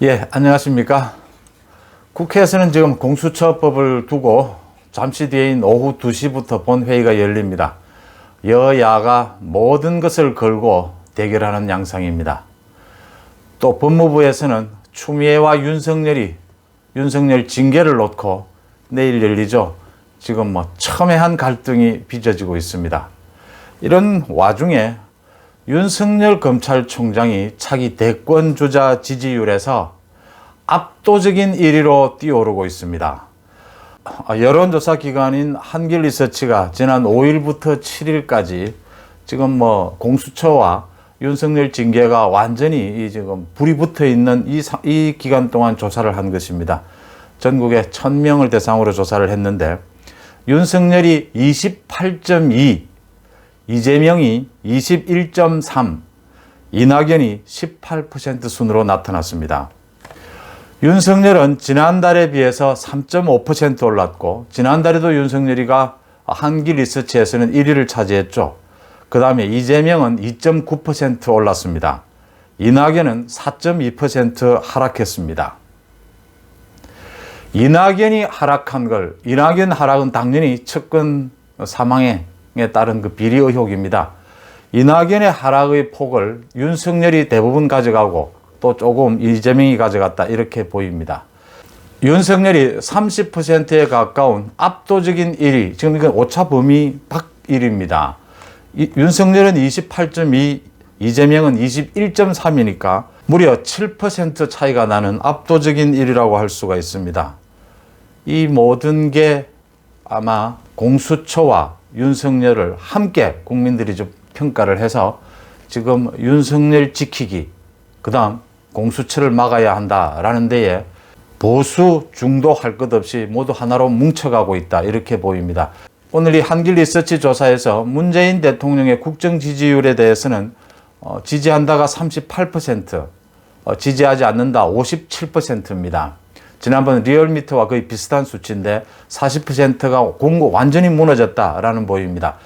예, 안녕하십니까. 국회에서는 지금 공수처법을 두고 잠시 뒤인 오후 2시부터 본회의가 열립니다. 여야가 모든 것을 걸고 대결하는 양상입니다. 또 법무부에서는 추미애와 윤석열 징계를 놓고 내일 열리죠. 지금 첨예한 갈등이 빚어지고 있습니다. 이런 와중에 윤석열 검찰총장이 차기 대권 주자 지지율에서 압도적인 1위로 뛰어오르고 있습니다. 여론조사 기관인 한길리서치가 지난 5일부터 7일까지 지금 공수처와 윤석열 징계가 완전히 지금 불이 붙어 있는 이 기간 동안 조사를 한 것입니다. 전국에 1000명을 대상으로 조사를 했는데 윤석열이 28.2, 이재명이 21.3, 이낙연이 18% 순으로 나타났습니다. 윤석열은 지난달에 비해서 3.5% 올랐고, 지난달에도 윤석열이가 한길리서치에서는 1위를 차지했죠. 그 다음에 이재명은 2.9% 올랐습니다. 이낙연은 4.2% 하락했습니다. 이낙연 하락은 당연히 측근 사망에 따른 그 비리 의혹입니다. 이낙연의 하락의 폭을 윤석열이 대부분 가져가고 또 조금 이재명이 가져갔다, 이렇게 보입니다. 윤석열이 30%에 가까운 압도적인 1위, 지금 이건 오차 범위 밖 1위입니다. 윤석열은 28.2, 이재명은 21.3이니까 무려 7% 차이가 나는 압도적인 1위라고 할 수가 있습니다. 이 모든 게 아마 공수처와 윤석열을 함께 국민들이 좀 평가를 해서 지금 윤석열 지키기, 그 다음 공수처를 막아야 한다라는 데에 보수 중도 할 것 없이 모두 하나로 뭉쳐가고 있다, 이렇게 보입니다. 오늘 이 한길리서치 조사에서 문재인 대통령의 국정 지지율에 대해서는 지지한다가 38%, 지지하지 않는다 57%입니다. 지난번 리얼미터와 거의 비슷한 수치인데 40%가 완전히 무너졌다라는 보입니다.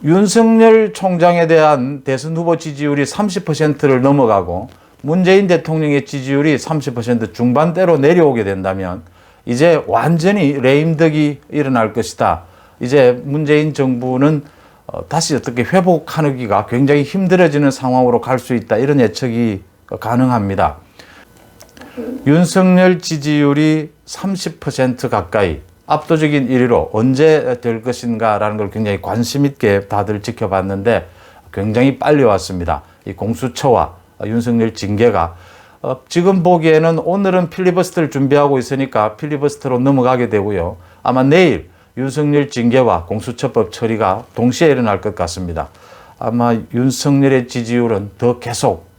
윤석열 총장에 대한 대선 후보 지지율이 30%를 넘어가고 문재인 대통령의 지지율이 30% 중반대로 내려오게 된다면 이제 완전히 레임덕이 일어날 것이다. 이제 문재인 정부는 다시 어떻게 회복하기가 굉장히 힘들어지는 상황으로 갈 수 있다, 이런 예측이 가능합니다. 윤석열 지지율이 30% 가까이 압도적인 1위로 언제 될 것인가라는 걸 굉장히 관심 있게 다들 지켜봤는데 굉장히 빨리 왔습니다. 이 공수처와 윤석열 징계가 지금 보기에는 오늘은 필리버스터를 준비하고 있으니까 필리버스터로 넘어가게 되고요. 아마 내일 윤석열 징계와 공수처법 처리가 동시에 일어날 것 같습니다. 아마 윤석열의 지지율은 더 계속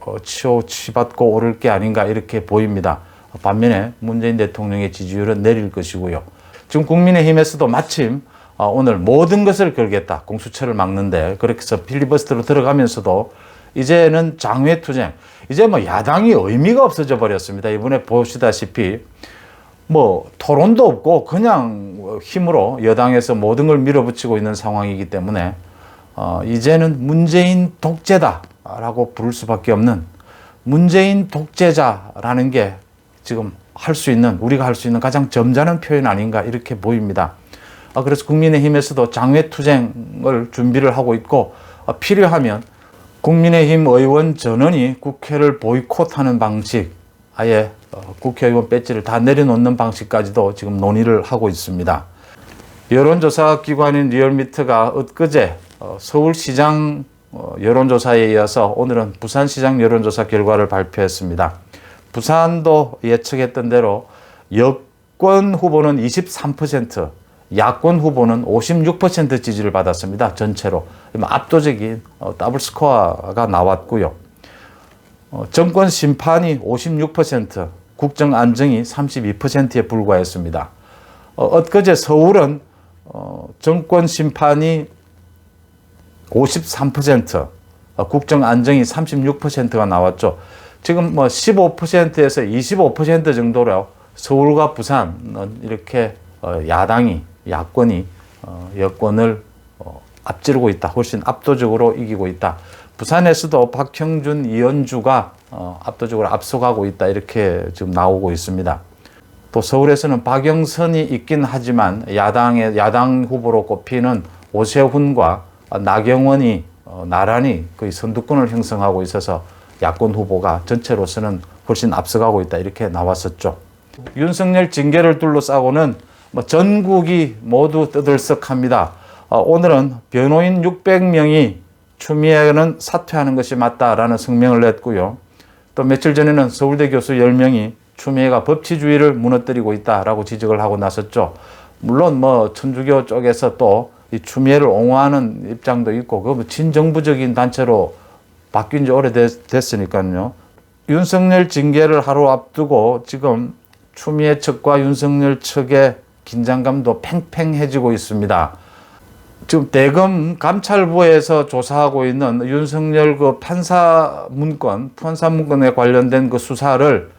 치받고 오를 게 아닌가, 이렇게 보입니다. 반면에 문재인 대통령의 지지율은 내릴 것이고요. 지금 국민의힘에서도 마침 오늘 모든 것을 걸겠다, 공수처를 막는데, 그렇게 해서 필리버스터로 들어가면서도 이제는 장외투쟁, 이제 야당이 의미가 없어져 버렸습니다. 이번에 보시다시피 토론도 없고 그냥 힘으로 여당에서 모든 걸 밀어붙이고 있는 상황이기 때문에 이제는 문재인 독재다라고 부를 수밖에 없는, 문재인 독재자라는 게 지금 우리가 할 수 있는 가장 점잖은 표현 아닌가, 이렇게 보입니다. 그래서 국민의힘에서도 장외투쟁을 준비를 하고 있고, 필요하면 국민의힘 의원 전원이 국회를 보이콧하는 방식, 아예 국회의원 배지를 다 내려놓는 방식까지도 지금 논의를 하고 있습니다. 여론조사 기관인 리얼미터가 엊그제 서울시장 여론조사에 이어서 오늘은 부산시장 여론조사 결과를 발표했습니다. 부산도 예측했던 대로 여권 후보는 23%, 야권 후보는 56% 지지를 받았습니다. 전체로. 압도적인 더블 스코어가 나왔고요. 정권 심판이 56%, 국정 안정이 32%에 불과했습니다. 엊그제 서울은 정권 심판이 53%, 국정 안정이 36%가 나왔죠. 지금 15%에서 25% 정도로 서울과 부산은 이렇게 야권이 여권을 앞지르고 있다. 훨씬 압도적으로 이기고 있다. 부산에서도 박형준, 이현주가 압도적으로 앞서가고 있다 이렇게 지금 나오고 있습니다. 또 서울에서는 박영선이 있긴 하지만 야당 후보로 꼽히는 오세훈과 나경원이 나란히 거의 선두권을 형성하고 있어서 야권 후보가 전체로서는 훨씬 앞서가고 있다 이렇게 나왔었죠. 윤석열 징계를 둘러싸고는 전국이 모두 떠들썩합니다. 오늘은 변호인 600명이 추미애는 사퇴하는 것이 맞다라는 성명을 냈고요. 또 며칠 전에는 서울대 교수 10명이 추미애가 법치주의를 무너뜨리고 있다라고 지적을 하고 나섰죠. 물론 천주교 쪽에서 또 이 추미애를 옹호하는 입장도 있고 그 친정부적인 단체로 바뀐 지 오래됐으니까요. 윤석열 징계를 하루 앞두고 지금 추미애 측과 윤석열 측의 긴장감도 팽팽해지고 있습니다. 지금 대검 감찰부에서 조사하고 있는 윤석열 그 판사 문건에 관련된 그 수사를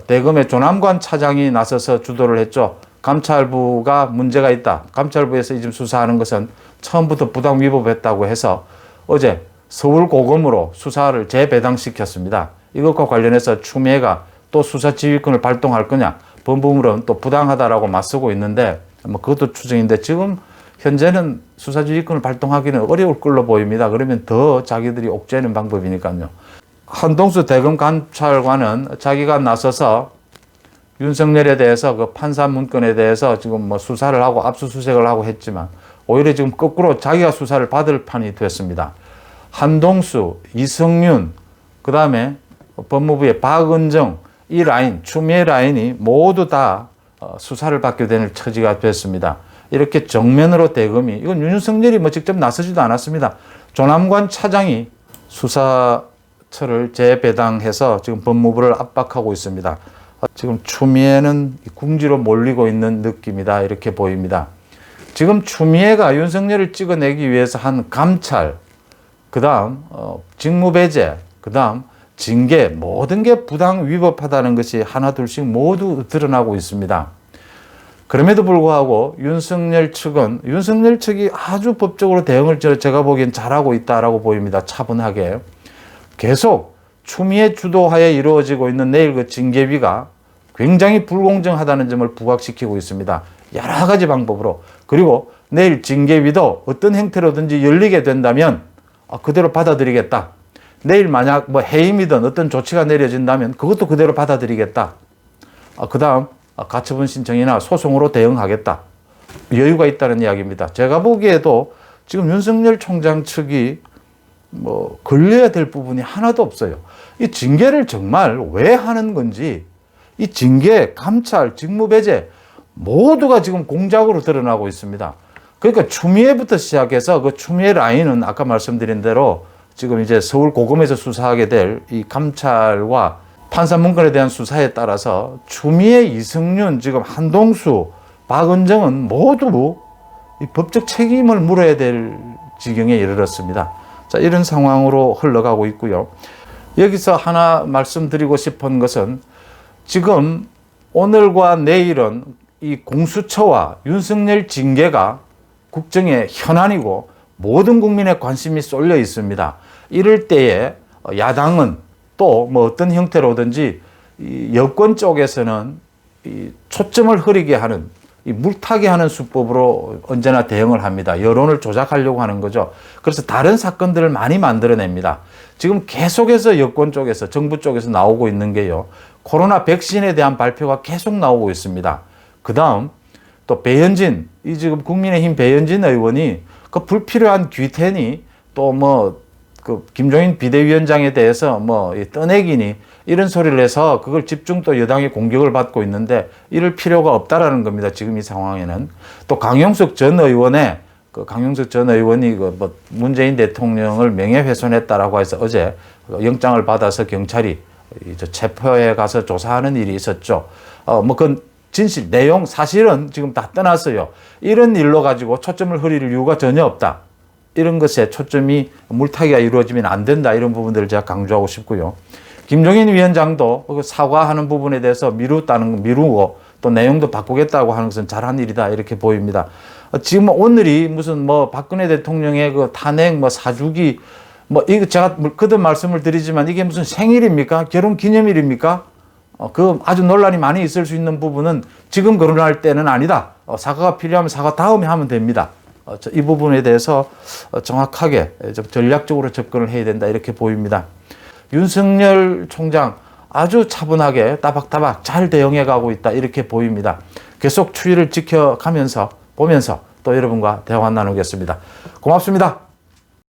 대검의 조남관 차장이 나서서 주도를 했죠. 감찰부가 문제가 있다. 감찰부에서 지금 수사하는 것은 처음부터 부당 위법했다고 해서 어제 서울고검으로 수사를 재배당시켰습니다. 이것과 관련해서 추미애가 또 수사 지휘권을 발동할 거냐, 법무부는 또 부당하다라고 맞서고 있는데 그것도 추정인데 지금 현재는 수사 지휘권을 발동하기는 어려울 걸로 보입니다. 그러면 더 자기들이 옥죄는 방법이니까요. 한동수 대검 감찰관은 자기가 나서서 윤석열에 대해서 그 판사 문건에 대해서 지금 수사를 하고 압수수색을 하고 했지만 오히려 지금 거꾸로 자기가 수사를 받을 판이 됐습니다. 한동수, 이성윤, 그 다음에 법무부의 박은정, 이 라인, 추미애 라인이 모두 다 수사를 받게 되는 처지가 됐습니다. 이렇게 정면으로 대검이, 이건 윤석열이 직접 나서지도 않았습니다. 조남관 차장이 수사처를 재배당해서 지금 법무부를 압박하고 있습니다. 지금 추미애는 궁지로 몰리고 있는 느낌이다 이렇게 보입니다. 지금 추미애가 윤석열을 찍어내기 위해서 한 감찰, 그 다음 직무배제, 그 다음 징계, 모든 게 부당 위법하다는 것이 하나둘씩 모두 드러나고 있습니다. 그럼에도 불구하고 윤석열 측이 아주 법적으로 대응을 제가 보기엔 잘하고 있다라고 보입니다. 차분하게. 계속 추미애 주도하에 이루어지고 있는 내일 그 징계위가 굉장히 불공정하다는 점을 부각시키고 있습니다. 여러 가지 방법으로. 그리고 내일 징계위도 어떤 형태로든지 열리게 된다면 그대로 받아들이겠다. 내일 만약 해임이든 어떤 조치가 내려진다면 그것도 그대로 받아들이겠다. 그 다음 가처분 신청이나 소송으로 대응하겠다. 여유가 있다는 이야기입니다. 제가 보기에도 지금 윤석열 총장 측이 걸려야 될 부분이 하나도 없어요. 이 징계를 정말 왜 하는 건지, 이 징계, 감찰, 직무배제 모두가 지금 공작으로 드러나고 있습니다. 그러니까 추미애부터 시작해서 그 추미애 라인은 아까 말씀드린 대로 지금 이제 서울고검에서 수사하게 될 이 감찰과 판사 문건에 대한 수사에 따라서 추미애, 이성윤, 지금 한동수, 박은정은 모두 이 법적 책임을 물어야 될 지경에 이르렀습니다. 자, 이런 상황으로 흘러가고 있고요. 여기서 하나 말씀드리고 싶은 것은 지금 오늘과 내일은 이 공수처와 윤석열 징계가 국정의 현안이고 모든 국민의 관심이 쏠려 있습니다. 이럴 때에 야당은 또 어떤 형태로든지 이 여권 쪽에서는 이 초점을 흐리게 하는, 이 물타기 하는 수법으로 언제나 대응을 합니다. 여론을 조작하려고 하는 거죠. 그래서 다른 사건들을 많이 만들어냅니다. 지금 계속해서 여권 쪽에서, 정부 쪽에서 나오고 있는 게요, 코로나 백신에 대한 발표가 계속 나오고 있습니다. 그 다음 또 배현진, 이 지금 국민의힘 배현진 의원이 그 불필요한 귀태니 또 그 김종인 비대위원장에 대해서 떠내기니 이런 소리를 해서 그걸 집중 또 여당이 공격을 받고 있는데 이럴 필요가 없다라는 겁니다. 지금 이 상황에는. 또 강용석 전 의원이 문재인 대통령을 명예훼손했다라고 해서 어제 영장을 받아서 경찰이 체포에 가서 조사하는 일이 있었죠. 그건 진실, 내용, 사실은 지금 다 떠났어요. 이런 일로 가지고 초점을 흐릴 이유가 전혀 없다. 이런 것에 초점이 물타기가 이루어지면 안 된다. 이런 부분들을 제가 강조하고 싶고요. 김종인 위원장도 사과하는 부분에 대해서 미루고 또 내용도 바꾸겠다고 하는 것은 잘한 일이다. 이렇게 보입니다. 지금 오늘이 무슨 박근혜 대통령의 그 탄핵 사주기 뭐 이거 제가 거듭 말씀을 드리지만 이게 무슨 생일입니까? 결혼 기념일입니까? 그 아주 논란이 많이 있을 수 있는 부분은 지금 결혼할 때는 아니다. 사과가 필요하면 사과 다음에 하면 됩니다. 이 부분에 대해서 정확하게 좀 전략적으로 접근을 해야 된다 이렇게 보입니다. 윤석열 총장 아주 차분하게 따박따박 잘 대응해 가고 있다 이렇게 보입니다. 계속 추이를 지켜가면서 보면서 또 여러분과 대화 나누겠습니다. 고맙습니다.